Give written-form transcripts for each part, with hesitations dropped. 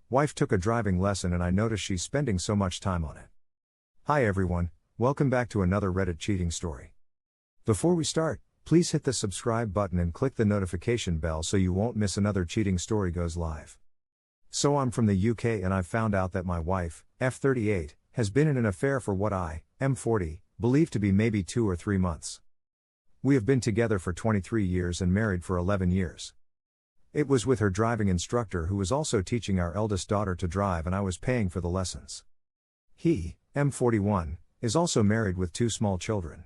Wife took a driving lesson and I noticed she's spending so much time on it. Hi everyone, welcome back to another Reddit cheating story. Before we start, please hit the subscribe button and click the notification bell so you won't miss another cheating story goes live. So I'm from the UK and I've found out that my wife, F38, has been in an affair for what I, M40, believe to be maybe 2 or 3 months. We have been together for 23 years and married for 11 years. It was with her driving instructor who was also teaching our eldest daughter to drive and I was paying for the lessons. He, M41, is also married with 2 small children.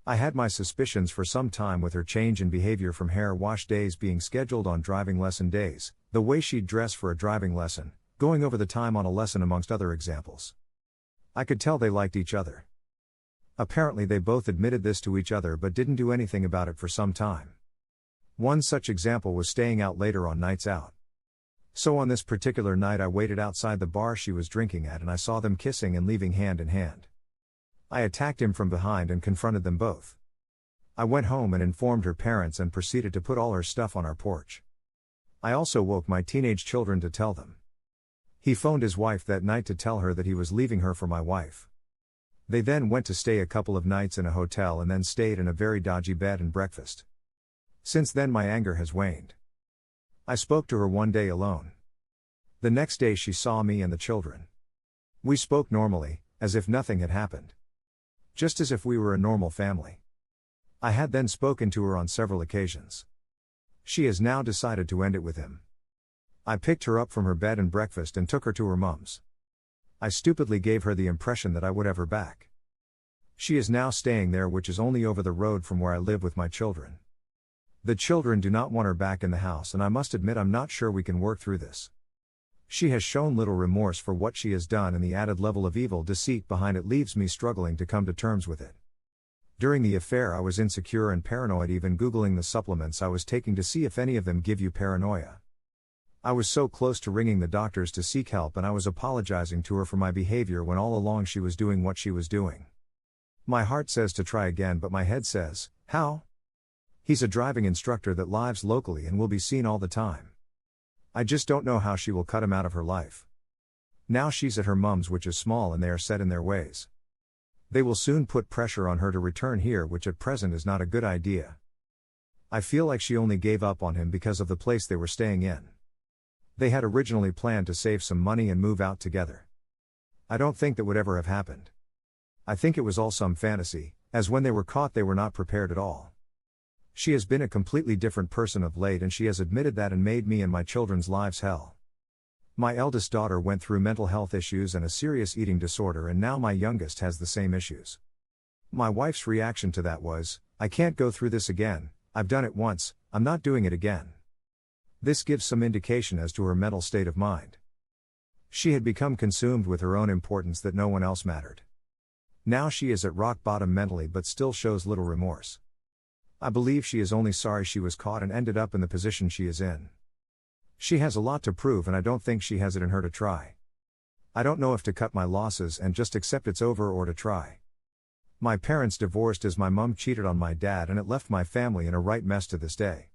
I had my suspicions for some time with her change in behavior from hair wash days being scheduled on driving lesson days, the way she'd dress for a driving lesson, going over the time on a lesson amongst other examples. I could tell they liked each other. Apparently they both admitted this to each other but didn't do anything about it for some time. One such example was staying out later on nights out. So on this particular night I waited outside the bar she was drinking at and I saw them kissing and leaving hand in hand. I attacked him from behind and confronted them both. I went home and informed her parents and proceeded to put all her stuff on our porch. I also woke my teenage children to tell them. He phoned his wife that night to tell her that he was leaving her for my wife. They then went to stay a couple of nights in a hotel and then stayed in a very dodgy bed and breakfast. Since then my anger has waned. I spoke to her one day alone. The next day she saw me and the children. We spoke normally, as if nothing had happened. Just as if we were a normal family. I had then spoken to her on several occasions. She has now decided to end it with him. I picked her up from her bed and breakfast and took her to her mum's. I stupidly gave her the impression that I would have her back. She is now staying there, which is only over the road from where I live with my children. The children do not want her back in the house and I must admit I'm not sure we can work through this. She has shown little remorse for what she has done and the added level of evil deceit behind it leaves me struggling to come to terms with it. During the affair I was insecure and paranoid, even Googling the supplements I was taking to see if any of them give you paranoia. I was so close to ringing the doctors to seek help and I was apologizing to her for my behavior when all along she was doing what she was doing. My heart says to try again but my head says, how? He's a driving instructor that lives locally and will be seen all the time. I just don't know how she will cut him out of her life. Now she's at her mum's, which is small, and they are set in their ways. They will soon put pressure on her to return here, which at present is not a good idea. I feel like she only gave up on him because of the place they were staying in. They had originally planned to save some money and move out together. I don't think that would ever have happened. I think it was all some fantasy, as when they were caught they were not prepared at all. She has been a completely different person of late and she has admitted that and made me and my children's lives hell. My eldest daughter went through mental health issues and a serious eating disorder and now my youngest has the same issues. My wife's reaction to that was, I can't go through this again, I've done it once, I'm not doing it again. This gives some indication as to her mental state of mind. She had become consumed with her own importance that no one else mattered. Now she is at rock bottom mentally but still shows little remorse. I believe she is only sorry she was caught and ended up in the position she is in. She has a lot to prove and I don't think she has it in her to try. I don't know if to cut my losses and just accept it's over or to try. My parents divorced as my mum cheated on my dad and it left my family in a right mess to this day.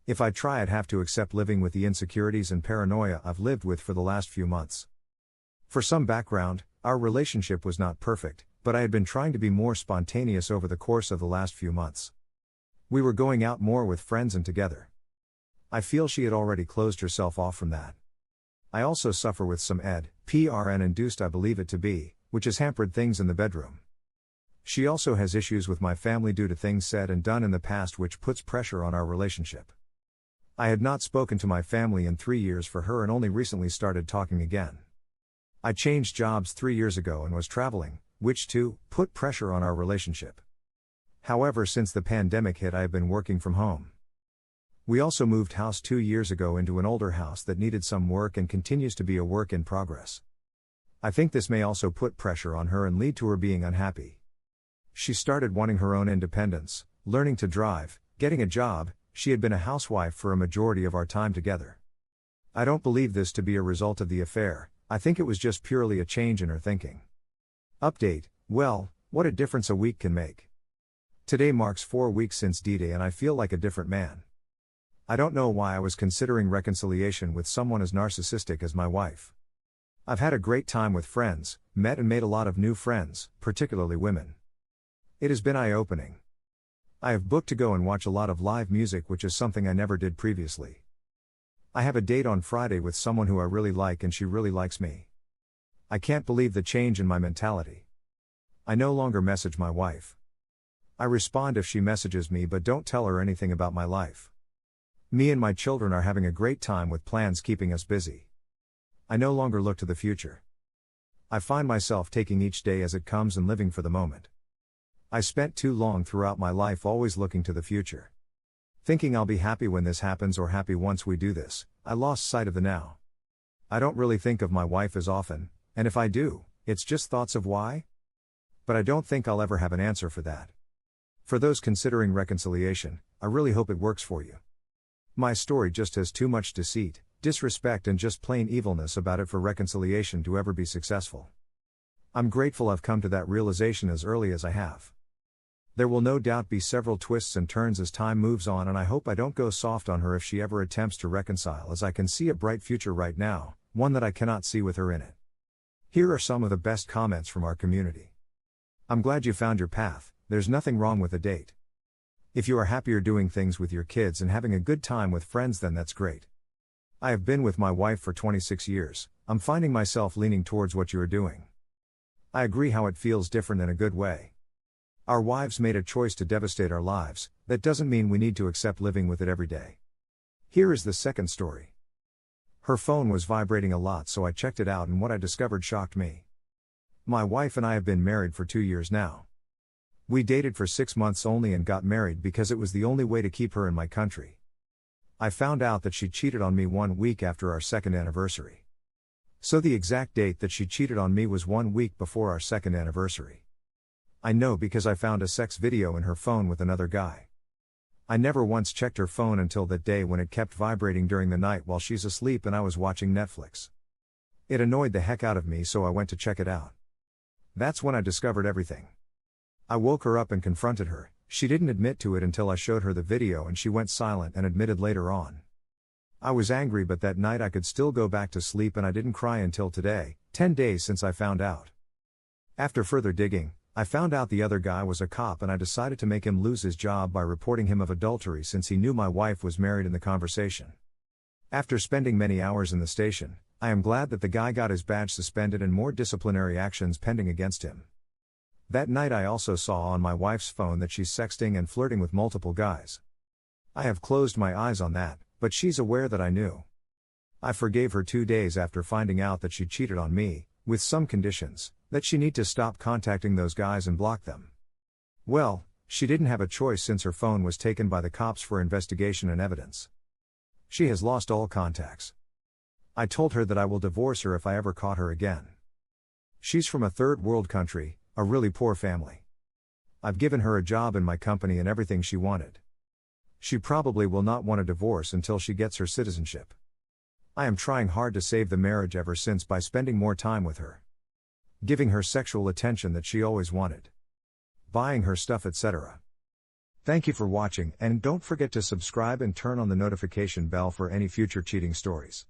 If I try I'd have to accept living with the insecurities and paranoia I've lived with for the last few months. For some background, our relationship was not perfect, but I had been trying to be more spontaneous over the course of the last few months. We were going out more with friends and together. I feel she had already closed herself off from that. I also suffer with some PRN induced I believe it to be, which has hampered things in the bedroom. She also has issues with my family due to things said and done in the past which puts pressure on our relationship. I had not spoken to my family in 3 years for her and only recently started talking again. I changed jobs 3 years ago and was traveling, which too put pressure on our relationship. However, since the pandemic hit I have been working from home. We also moved house 2 years ago into an older house that needed some work and continues to be a work in progress. I think this may also put pressure on her and lead to her being unhappy. She started wanting her own independence, learning to drive, getting a job. She had been a housewife for a majority of our time together. I don't believe this to be a result of the affair, I think it was just purely a change in her thinking. Update, well, what a difference a week can make. Today marks 4 weeks since D-Day and I feel like a different man. I don't know why I was considering reconciliation with someone as narcissistic as my wife. I've had a great time with friends, met and made a lot of new friends, particularly women. It has been eye-opening. I have booked to go and watch a lot of live music, which is something I never did previously. I have a date on Friday with someone who I really like and she really likes me. I can't believe the change in my mentality. I no longer message my wife. I respond if she messages me but don't tell her anything about my life. Me and my children are having a great time with plans keeping us busy. I no longer look to the future. I find myself taking each day as it comes and living for the moment. I spent too long throughout my life always looking to the future. Thinking I'll be happy when this happens or happy once we do this, I lost sight of the now. I don't really think of my wife as often, and if I do, it's just thoughts of why. But I don't think I'll ever have an answer for that. For those considering reconciliation, I really hope it works for you. My story just has too much deceit, disrespect and just plain evilness about it for reconciliation to ever be successful. I'm grateful I've come to that realization as early as I have. There will no doubt be several twists and turns as time moves on, and I hope I don't go soft on her if she ever attempts to reconcile, as I can see a bright future right now, one that I cannot see with her in it. Here are some of the best comments from our community. I'm glad you found your path, there's nothing wrong with a date. If you are happier doing things with your kids and having a good time with friends, then that's great. I have been with my wife for 26 years, I'm finding myself leaning towards what you are doing. I agree how it feels different in a good way. Our wives made a choice to devastate our lives, that doesn't mean we need to accept living with it every day. Here is the second story. Her phone was vibrating a lot, so I checked it out and what I discovered shocked me. My wife and I have been married for 2 years now. We dated for 6 months only and got married because it was the only way to keep her in my country. I found out that she cheated on me 1 week after our second anniversary. So the exact date that she cheated on me was 1 week before our second anniversary. I know because I found a sex video in her phone with another guy. I never once checked her phone until that day when it kept vibrating during the night while she's asleep and I was watching Netflix. It annoyed the heck out of me, so I went to check it out. That's when I discovered everything. I woke her up and confronted her. She didn't admit to it until I showed her the video and she went silent and admitted later on. I was angry, but that night I could still go back to sleep and I didn't cry until today, 10 days since I found out. After further digging, I found out the other guy was a cop and I decided to make him lose his job by reporting him of adultery since he knew my wife was married in the conversation. After spending many hours in the station, I am glad that the guy got his badge suspended and more disciplinary actions pending against him. That night I also saw on my wife's phone that she's sexting and flirting with multiple guys. I have closed my eyes on that, but she's aware that I knew. I forgave her 2 days after finding out that she cheated on me, with some conditions, that she need to stop contacting those guys and block them. Well, she didn't have a choice since her phone was taken by the cops for investigation and evidence. She has lost all contacts. I told her that I will divorce her if I ever caught her again. She's from a third world country, a really poor family. I've given her a job in my company and everything she wanted. She probably will not want a divorce until she gets her citizenship. I am trying hard to save the marriage ever since by spending more time with her. Giving her sexual attention that she always wanted. Buying her stuff, etc. Thank you for watching, and don't forget to subscribe and turn on the notification bell for any future cheating stories.